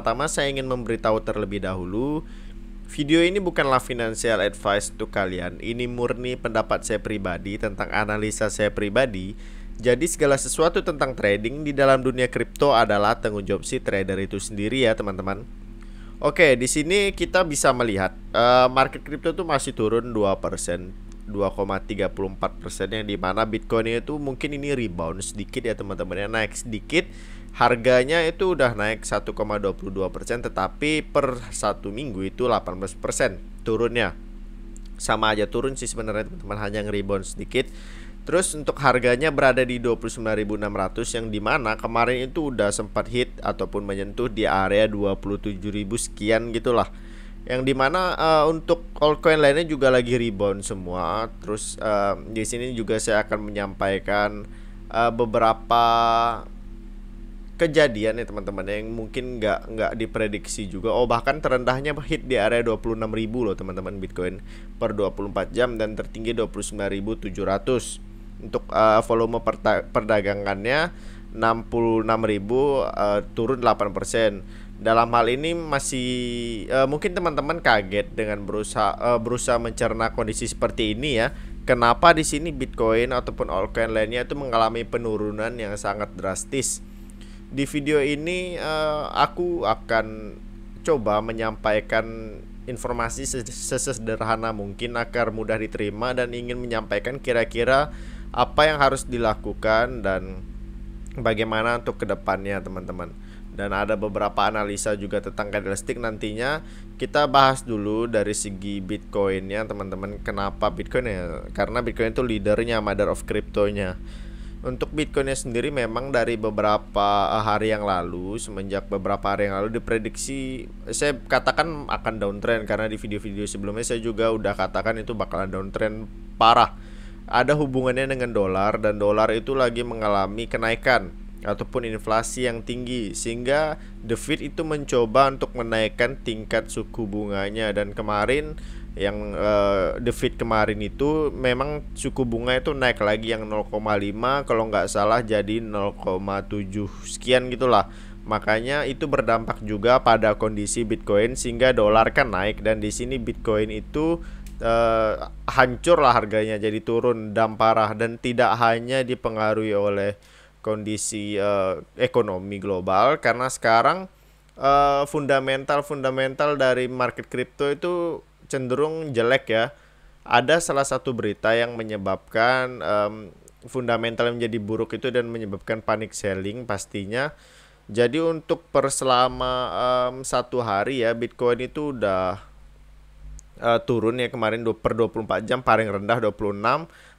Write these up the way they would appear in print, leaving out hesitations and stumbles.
pertama-tama saya ingin memberitahu terlebih dahulu, video ini bukanlah financial advice untuk kalian. Ini murni pendapat saya pribadi tentang analisa saya pribadi. Jadi segala sesuatu tentang trading di dalam dunia kripto adalah tanggung jawab si trader itu sendiri ya teman-teman. Oke, di sini kita bisa melihat market kripto tuh masih turun 2%, 2,34%, yang dimana Bitcoin itu mungkin ini rebound sedikit ya teman-teman ya, naik sedikit. Harganya itu udah naik 1,22%, tetapi per satu minggu itu 18% turunnya. Sama aja turun sih sebenarnya teman-teman, hanya nge-rebound sedikit. Terus untuk harganya berada di 29.600, yang dimana kemarin itu udah sempat hit ataupun menyentuh di area 27.000 sekian gitulah. Yang dimana untuk altcoin lainnya juga lagi rebound semua. Terus di sini juga saya akan menyampaikan beberapa kejadian ya teman-teman yang mungkin nggak diprediksi juga. Oh, bahkan terendahnya hit di area 26.000 loh teman-teman Bitcoin per 24 jam, dan tertinggi 29.700. Untuk volume perdagangannya 66.000, turun 8%. Dalam hal ini masih mungkin teman-teman kaget dengan berusaha mencerna kondisi seperti ini ya. Kenapa di sini Bitcoin ataupun altcoin lainnya itu mengalami penurunan yang sangat drastis? Di video ini aku akan coba menyampaikan informasi sesederhana mungkin agar mudah diterima, dan ingin menyampaikan kira-kira apa yang harus dilakukan dan bagaimana untuk kedepannya teman-teman. Dan ada beberapa analisa juga tentang candlestick. Nantinya kita bahas dulu dari segi Bitcoinnya teman-teman. Kenapa Bitcoin ya? Karena Bitcoin itu leadernya, mother of cryptonya. Untuk Bitcoinnya sendiri memang dari beberapa hari yang lalu, semenjak beberapa hari yang lalu diprediksi, saya katakan akan downtrend, karena di video-video sebelumnya saya juga udah katakan itu bakalan downtrend parah. Ada hubungannya dengan dolar, dan dolar itu lagi mengalami kenaikan ataupun inflasi yang tinggi, sehingga The Fed itu mencoba untuk menaikkan tingkat suku bunganya. Dan kemarin yang The Fed kemarin itu memang suku bunga itu naik lagi, yang 0,5 kalau nggak salah jadi 0,7 sekian gitulah. Makanya itu berdampak juga pada kondisi Bitcoin, sehingga dolar kan naik, dan di sini Bitcoin itu hancur lah harganya, jadi turun dam parah. Dan tidak hanya dipengaruhi oleh kondisi ekonomi global, karena sekarang fundamental dari market crypto itu cenderung jelek ya. Ada salah satu berita yang menyebabkan fundamental menjadi buruk itu, dan menyebabkan panic selling pastinya. Jadi untuk selama satu hari ya, Bitcoin itu udah turun ya kemarin per 24 jam paling rendah 26.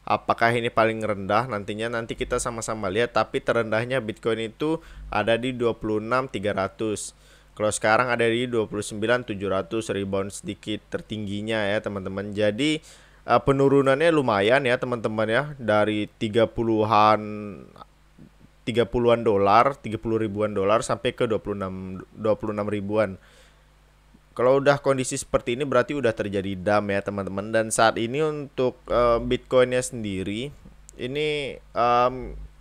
Apakah ini paling rendah? Nanti kita sama-sama lihat. Tapi terendahnya Bitcoin itu ada di 26.300. Kalau sekarang ada di 29.700, rebound sedikit tertingginya ya teman-teman. Jadi penurunannya lumayan ya teman-teman ya, dari 30-an dolar, 30 ribuan dolar sampai ke 26 ribuan. Kalau udah kondisi seperti ini berarti udah terjadi dam ya teman-teman. Dan saat ini untuk Bitcoinnya sendiri ini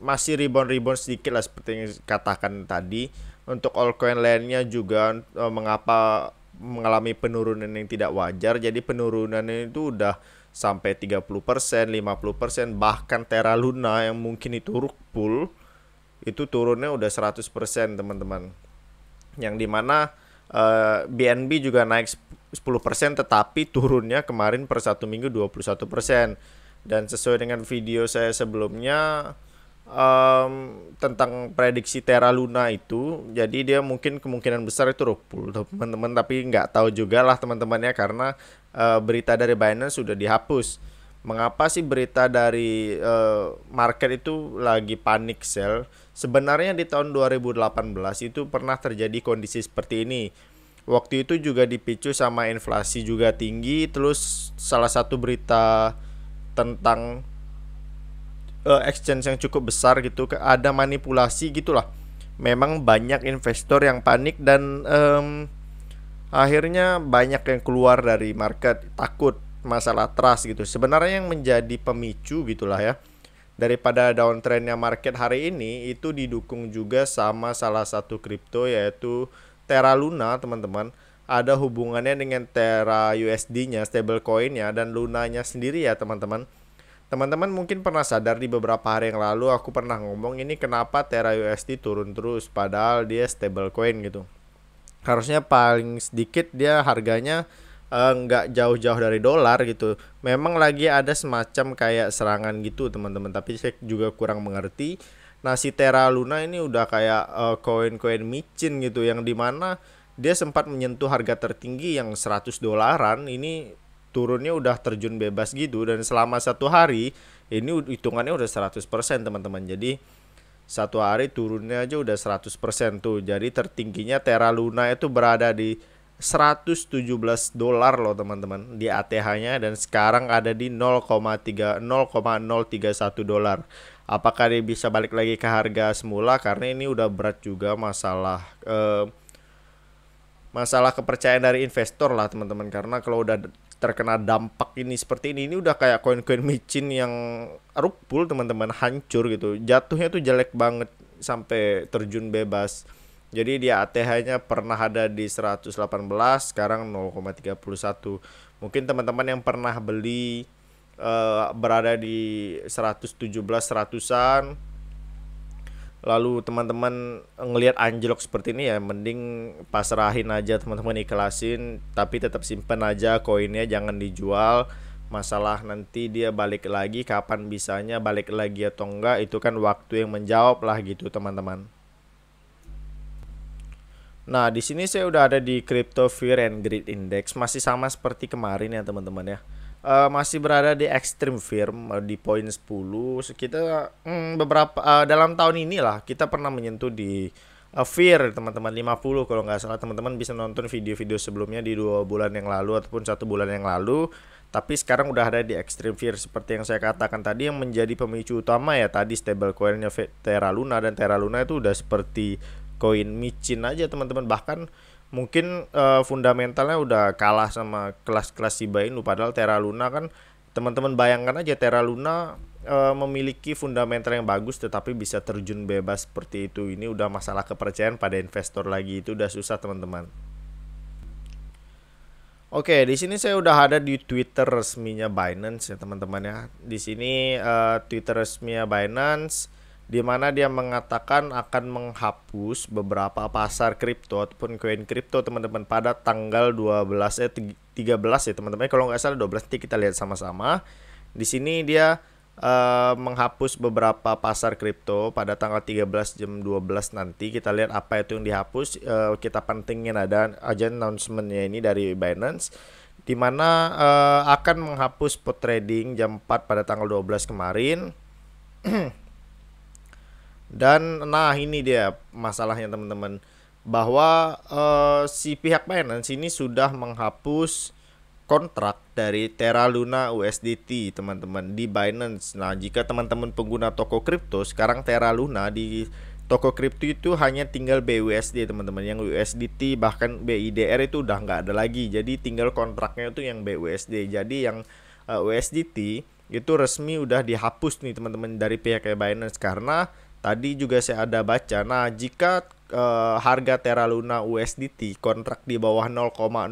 masih rebound sedikit lah seperti yang katakan tadi. Untuk altcoin lainnya juga mengapa mengalami penurunan yang tidak wajar. Jadi penurunannya itu udah sampai 30%, 50%, bahkan Terra Luna yang mungkin itu rug pull itu turunnya udah 100% teman-teman. Yang dimana BNB juga naik 10%, tetapi turunnya kemarin per satu minggu 21%. Dan sesuai dengan video saya sebelumnya tentang prediksi Terra Luna itu, jadi dia mungkin kemungkinan besar itu rug pull teman-teman, tapi nggak tahu juga lah teman-temannya, karena berita dari Binance sudah dihapus. Mengapa sih berita dari market itu lagi panic sell? Sebenarnya di tahun 2018 itu pernah terjadi kondisi seperti ini. Waktu itu juga dipicu sama inflasi juga tinggi, terus salah satu berita tentang exchange yang cukup besar gitu, ada manipulasi gitulah. Memang banyak investor yang panik, dan akhirnya banyak yang keluar dari market, takut masalah trust gitu. Sebenarnya yang menjadi pemicu gitulah ya, daripada downtrendnya market hari ini itu didukung juga sama salah satu kripto, yaitu Terra Luna teman-teman ada hubungannya dengan Terra USD-nya, stablecoin-nya, dan Lunanya sendiri ya teman-teman. Teman-teman mungkin pernah sadar di beberapa hari yang lalu aku pernah ngomong ini kenapa Terra USD turun terus padahal dia stablecoin gitu. Harusnya paling sedikit dia harganya nggak jauh-jauh dari dolar gitu. Memang lagi ada semacam kayak serangan gitu teman-teman, tapi saya juga kurang mengerti. Nah si Terra Luna ini udah kayak koin-koin micin gitu, yang dimana dia sempat menyentuh harga tertinggi yang 100 dolaran. Ini turunnya udah terjun bebas gitu, dan selama satu hari ini hitungannya udah 100% teman-teman. Jadi satu hari turunnya aja udah 100% tuh. Jadi tertingginya Terra Luna itu berada di 117 dolar loh teman-teman di ATH-nya, dan sekarang ada di 0,031 dolar. Apakah dia bisa balik lagi ke harga semula? Karena ini udah berat juga masalah kepercayaan dari investor lah teman-teman, karena kalau udah terkena dampak ini seperti ini udah kayak koin-koin micin yang rug pull teman-teman, hancur gitu, jatuhnya tuh jelek banget sampai terjun bebas. Jadi dia ATH-nya pernah ada di 118, sekarang 0,31. Mungkin teman-teman yang pernah beli berada di 117 seratusan, lalu teman-teman ngelihat anjlok seperti ini, ya mending pasrahin aja teman-teman, ikhlasin, tapi tetap simpen aja koinnya, jangan dijual. Masalah nanti dia balik lagi, kapan bisanya balik lagi atau enggak, itu kan waktu yang menjawab lah gitu teman-teman. Nah, di sini saya udah ada di Crypto Fear and Greed Index, masih sama seperti kemarin ya teman-teman ya. Masih berada di Extreme Fear di poin 10. Kita beberapa dalam tahun inilah kita pernah menyentuh di Fear teman-teman 50 kalau nggak salah. Teman-teman bisa nonton video-video sebelumnya di 2 bulan yang lalu ataupun 1 bulan yang lalu. Tapi sekarang udah ada di Extreme Fear seperti yang saya katakan tadi, yang menjadi pemicu utama ya tadi stablecoinnya Terra Luna, dan Terra Luna itu udah seperti koin micin aja teman-teman. Bahkan mungkin fundamentalnya udah kalah sama kelas-kelas Shiba Inu, padahal Terra Luna kan teman-teman bayangkan aja, Terra Luna memiliki fundamental yang bagus tetapi bisa terjun bebas seperti itu. Ini udah masalah kepercayaan pada investor lagi, itu udah susah teman-teman. Oke, di sini saya udah ada di Twitter resminya Binance ya teman-teman ya. Di sini Twitter resminya Binance, di mana dia mengatakan akan menghapus beberapa pasar kripto ataupun koin kripto teman-teman pada tanggal 13 ya teman-teman. Kalau nggak salah 12, nanti kita lihat sama-sama. Di sini dia menghapus beberapa pasar kripto pada tanggal 13 jam 12 nanti. Kita lihat apa itu yang dihapus. Kita pentingin ada aja announcementnya ini dari Binance, di mana akan menghapus spot trading jam 4 pada tanggal 12 kemarin. Dan nah ini dia masalahnya teman-teman, bahwa si pihak Binance ini sudah menghapus kontrak dari Terra Luna USDT teman-teman di Binance. Nah jika teman-teman pengguna toko kripto sekarang Terra Luna di toko kripto itu hanya tinggal BUSD teman-teman, yang USDT bahkan BIDR itu udah nggak ada lagi, jadi tinggal kontraknya itu yang BUSD. Jadi yang USDT itu resmi udah dihapus nih teman-teman dari pihak Binance, karena tadi juga saya ada baca. Nah, jika harga Terra Luna USDT kontrak di bawah 0,005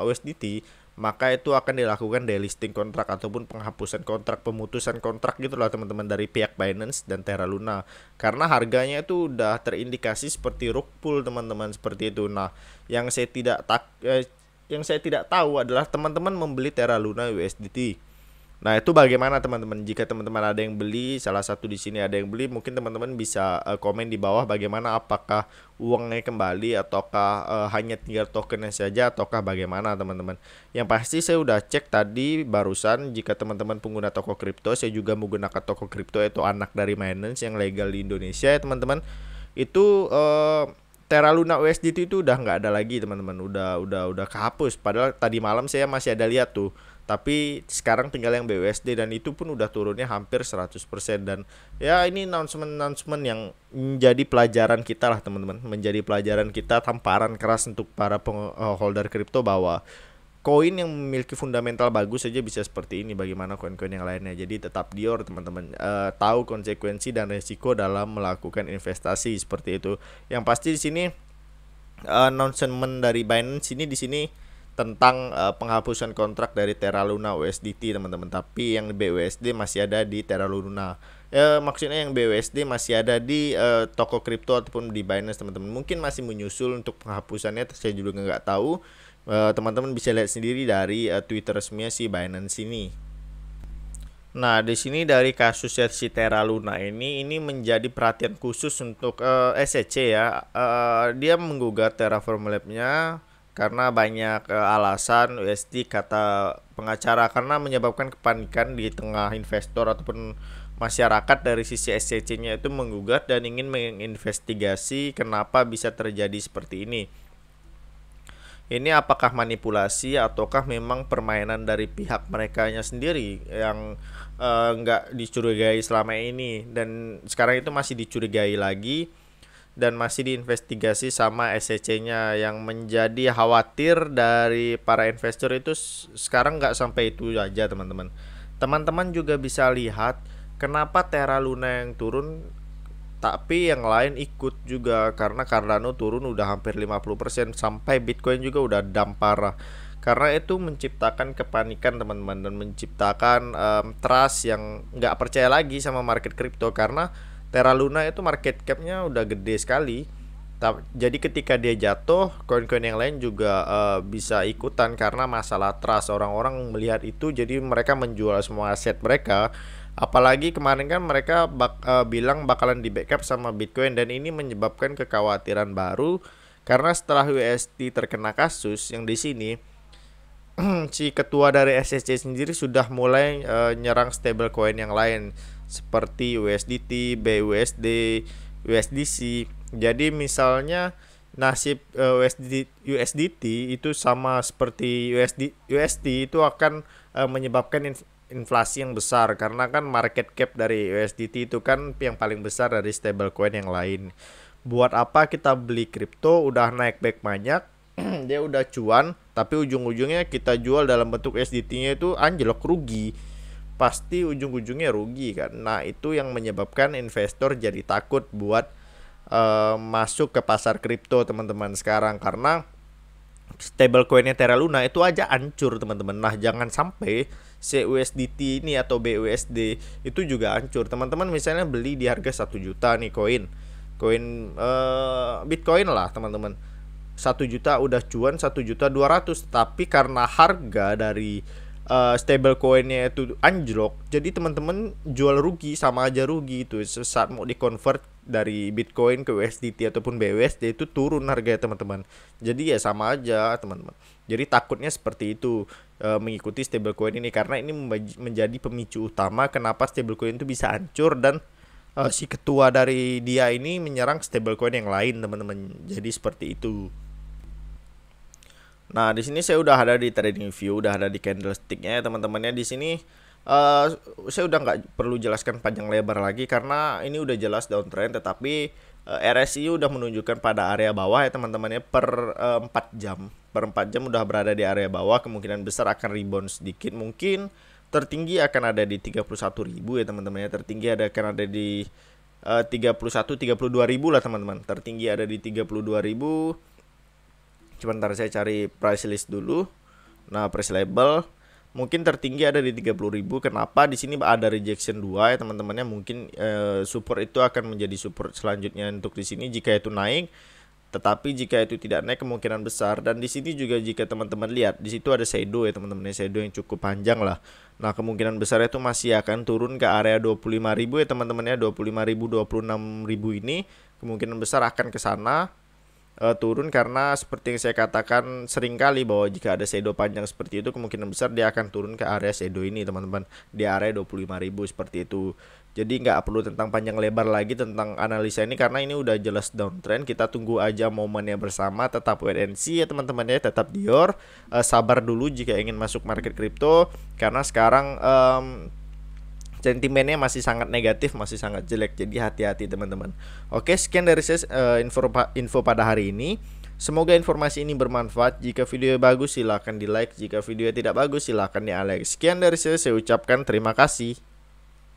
USDT, maka itu akan dilakukan delisting kontrak ataupun penghapusan kontrak, pemutusan kontrak gitulah teman-teman dari pihak Binance dan Terra Luna. Karena harganya itu udah terindikasi seperti rug pull teman-teman, seperti itu. Nah, yang saya tidak tahu adalah teman-teman membeli Terra Luna USDT. Nah, itu bagaimana teman-teman? Jika teman-teman ada yang beli, salah satu di sini ada yang beli, mungkin teman-teman bisa komen di bawah bagaimana, apakah uangnya kembali ataukah hanya tinggal tokennya saja ataukah bagaimana teman-teman. Yang pasti saya udah cek tadi barusan, jika teman-teman pengguna toko kripto, saya juga menggunakan toko kripto yaitu anak dari Binance yang legal di Indonesia ya teman-teman. Itu Terra Luna USDT itu udah nggak ada lagi teman-teman, udah kehapus. Padahal tadi malam saya masih ada lihat tuh, tapi sekarang tinggal yang BUSD, dan itu pun udah turunnya hampir 100%. Dan ya ini announcement yang menjadi pelajaran kita lah teman-teman, menjadi pelajaran kita, tamparan keras untuk para holder kripto, bahwa koin yang memiliki fundamental bagus saja bisa seperti ini, bagaimana koin-koin yang lainnya. Jadi tetap dior teman-teman, tahu konsekuensi dan resiko dalam melakukan investasi seperti itu. Yang pasti di sini announcement dari Binance ini di sini tentang penghapusan kontrak dari Terra Luna USDT teman-teman, tapi yang BUSD masih ada di Terra Luna. Maksudnya yang BUSD masih ada di toko kripto ataupun di Binance teman-teman. Mungkin masih menyusul untuk penghapusannya, saya juga nggak tahu. Teman-teman bisa lihat sendiri dari Twitter resminya si Binance ini. Nah, di sini dari kasus si Terra Luna ini menjadi perhatian khusus untuk SEC ya. Dia menggugat Terraform Lab-nya karena banyak alasan USD kata pengacara, karena menyebabkan kepanikan di tengah investor ataupun masyarakat. Dari sisi SEC-nya itu menggugat dan ingin menginvestigasi kenapa bisa terjadi seperti ini. Ini apakah manipulasi ataukah memang permainan dari pihak merekanya sendiri yang nggak dicurigai selama ini, dan sekarang itu masih dicurigai lagi dan masih diinvestigasi sama SEC-nya. Yang menjadi khawatir dari para investor itu sekarang nggak sampai itu aja teman-teman. Teman-teman juga bisa lihat kenapa Terra Luna yang turun tapi yang lain ikut juga, karena Cardano turun udah hampir 50%, sampai Bitcoin juga udah dump parah. Karena itu menciptakan kepanikan teman-teman, dan menciptakan trust yang nggak percaya lagi sama market crypto, karena Terra Luna itu market capnya udah gede sekali. Jadi ketika dia jatuh, koin-koin yang lain juga bisa ikutan karena masalah trust. Orang-orang melihat itu, jadi mereka menjual semua aset mereka. Apalagi kemarin kan mereka bilang bakalan di backup sama Bitcoin, dan ini menyebabkan kekhawatiran baru karena setelah USD terkena kasus yang di sini si ketua dari SEC sendiri sudah mulai nyerang stablecoin yang lain seperti USDT, BUSD, USDC. Jadi misalnya nasib USDT itu sama seperti USD itu akan menyebabkan inflasi yang besar, karena kan market cap dari USDT itu kan yang paling besar dari stablecoin yang lain. Buat apa kita beli kripto udah naik back banyak, dia udah cuan, tapi ujung-ujungnya kita jual dalam bentuk USDT-nya itu anjlok, rugi. Pasti ujung-ujungnya rugi kan. Nah, itu yang menyebabkan investor jadi takut buat masuk ke pasar kripto teman-teman sekarang, karena stablecoinnya Terra Luna itu aja hancur teman-teman. Nah, jangan sampai USDT ini atau BUSD itu juga hancur. Teman-teman misalnya beli di harga 1 juta nih koin Bitcoin lah teman-teman, 1 juta udah cuan 1.200.000, tapi karena harga dari stablecoinnya itu anjlok, jadi teman-teman jual rugi, sama aja rugi itu. Saat mau di-convert dari Bitcoin ke USDT ataupun BUSD itu turun harganya teman-teman. Jadi ya sama aja teman-teman. Jadi takutnya seperti itu mengikuti stablecoin ini, karena ini menjadi pemicu utama kenapa stablecoin itu bisa hancur, dan si ketua dari dia ini menyerang stablecoin yang lain teman-teman. Jadi seperti itu. Nah, di sini saya udah ada di trading view, udah ada di candlesticknya ya teman-temannya. Di sini saya udah nggak perlu jelaskan panjang lebar lagi karena ini udah jelas downtrend, tetapi RSI udah menunjukkan pada area bawah ya teman-temannya per 4 jam. Per 4 jam udah berada di area bawah, kemungkinan besar akan rebound sedikit. Mungkin tertinggi akan ada di 31.000 ya teman-temannya. Tertinggi akan ada di 32.000 lah teman-teman. Tertinggi ada di 32.000. Sebentar saya cari price list dulu. Nah, price label mungkin tertinggi ada di 30.000. Kenapa? Di sini ada rejection 2 ya teman-temannya. Mungkin support itu akan menjadi support selanjutnya untuk di sini jika itu naik. Tetapi jika itu tidak naik kemungkinan besar, dan di sini juga jika teman-teman lihat di situ ada shadow ya teman-teman, shadow yang cukup panjang lah. Nah, kemungkinan besar itu masih akan turun ke area 25.000 ya teman-temannya, 25.000 26.000 ini kemungkinan besar akan ke sana. Turun karena seperti yang saya katakan sering kali bahwa jika ada shadow panjang seperti itu kemungkinan besar dia akan turun ke area shadow ini teman-teman, di area 25.000 seperti itu. Jadi nggak perlu tentang panjang lebar lagi tentang analisa ini karena ini udah jelas downtrend. Kita tunggu aja momennya bersama, tetap wait and see ya teman-teman ya, tetap dior, sabar dulu jika ingin masuk market crypto karena sekarang sentimennya masih sangat negatif, masih sangat jelek. Jadi hati-hati teman-teman. Oke, sekian dari saya info pada hari ini. Semoga informasi ini bermanfaat. Jika video bagus silahkan di like, jika video tidak bagus silahkan di unlike. Sekian dari saya ucapkan terima kasih.